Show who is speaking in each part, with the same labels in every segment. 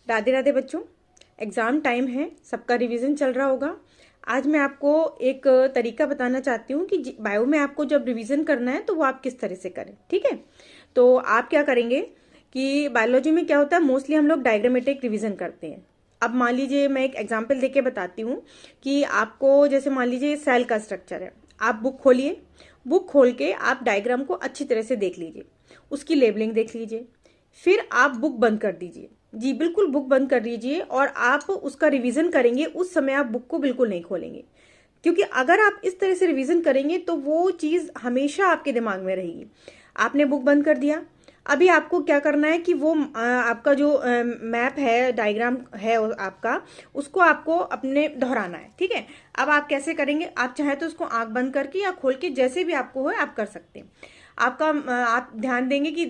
Speaker 1: राधे राधे बच्चों। Exam time है, सबका रिवीजन चल रहा होगा। आज मैं आपको एक तरीका बताना चाहती हूँ कि बायो में आपको जब रिवीजन करना है तो वो आप किस तरह से करें। ठीक है, तो आप क्या करेंगे कि बायोलॉजी में क्या होता है, मोस्टली हम लोग डायग्रामेटिक रिवीजन करते हैं। अब मान लीजिए मैं एक एग्जाम्पल देके बताती हूँ कि आपको, जैसे मान लीजिए सेल का स्ट्रक्चर है, आप बुक खोलिए, बुक खोल के आप डायग्राम को अच्छी तरह से देख लीजिए, उसकी लेबलिंग देख लीजिए, फिर आप बुक बंद कर दीजिए। जी बिल्कुल, बुक बंद कर दीजिए और आप उसका रिवीजन करेंगे। उस समय आप बुक को बिल्कुल नहीं खोलेंगे, क्योंकि अगर आप इस तरह से रिवीजन करेंगे तो वो चीज़ हमेशा आपके दिमाग में रहेगी। आपने बुक बंद कर दिया, अभी आपको क्या करना है कि वो आपका जो मैप है, डायग्राम है आपका, उसको आपको अपने दोहराना है। ठीक है, अब आप कैसे करेंगे, आप चाहे तो उसको आंख बंद करके या खोल के, जैसे भी आपको हो आप कर सकते हैं। आपका आप ध्यान देंगे कि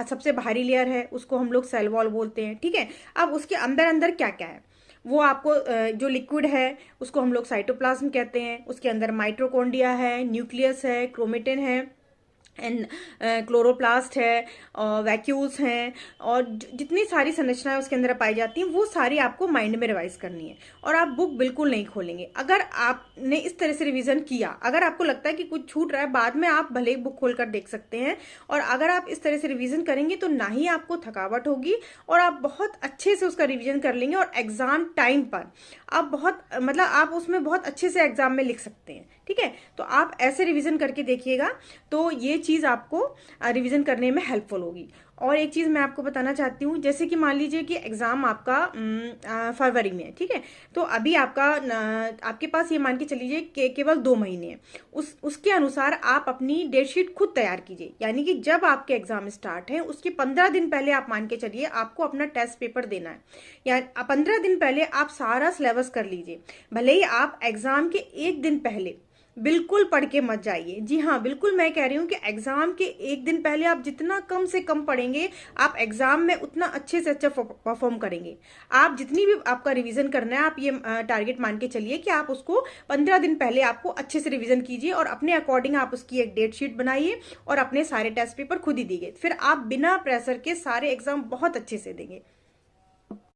Speaker 1: सबसे बाहरी लेयर है, उसको हम लोग सेल वॉल बोलते हैं। ठीक है, अब उसके अंदर अंदर क्या क्या है वो आपको, जो लिक्विड है उसको हम लोग साइटोप्लाज्म कहते हैं। उसके अंदर माइटोकॉन्ड्रिया है, न्यूक्लियस है, क्रोमेटिन है एंड क्लोरोप्लास्ट है, वैक्यूल्स हैं, और जितनी सारी संरचनाएं उसके अंदर पाई जाती हैं वो सारी आपको माइंड में रिवाइज करनी है। और आप बुक बिल्कुल नहीं खोलेंगे। अगर आपने इस तरह से रिवीजन किया, अगर आपको लगता है कि कुछ छूट रहा है, बाद में आप भले ही बुक खोलकर देख सकते हैं। और अगर आप इस तरह से रिवीजन करेंगे तो ना ही आपको थकावट होगी और आप बहुत अच्छे से उसका रिवीजन कर लेंगे, और एग्जाम टाइम पर आप बहुत, मतलब आप उसमें बहुत अच्छे से एग्जाम में लिख सकते हैं। ठीक है, तो आप ऐसे रिवीजन करके देखिएगा, तो ये चीज़ आपको रिवीजन करने में हेल्पफुल होगी। और एक चीज़ मैं आपको बताना चाहती हूँ, जैसे कि मान लीजिए कि एग्ज़ाम आपका फरवरी में है। ठीक है, तो अभी आपके पास ये मान के चलिए कि केवल 2 महीने हैं। उसके अनुसार आप अपनी डेट शीट खुद तैयार कीजिए। यानी कि जब आपके एग्जाम स्टार्ट है उसके 15 दिन पहले आप मान के चलिए आपको अपना टेस्ट पेपर देना है, या 15 दिन पहले आप सारा सिलेबस कर लीजिए। भले ही आप एग्जाम के एक दिन पहले बिल्कुल पढ़ के मत जाइए। जी हाँ, बिल्कुल मैं कह रही हूँ कि एग्जाम के एक दिन पहले आप जितना कम से कम पढ़ेंगे, आप एग्जाम में उतना अच्छे से अच्छा परफॉर्म करेंगे। आप जितनी भी आपका रिवीजन करना है, आप ये टारगेट मान के चलिए कि आप उसको 15 दिन पहले आपको अच्छे से रिवीजन कीजिए, और अपने अकॉर्डिंग आप उसकी एक डेट शीट बनाइए और अपने सारे टेस्ट पेपर खुद ही दीजिए। फिर आप बिना प्रेशर के सारे एग्जाम बहुत अच्छे से देंगे।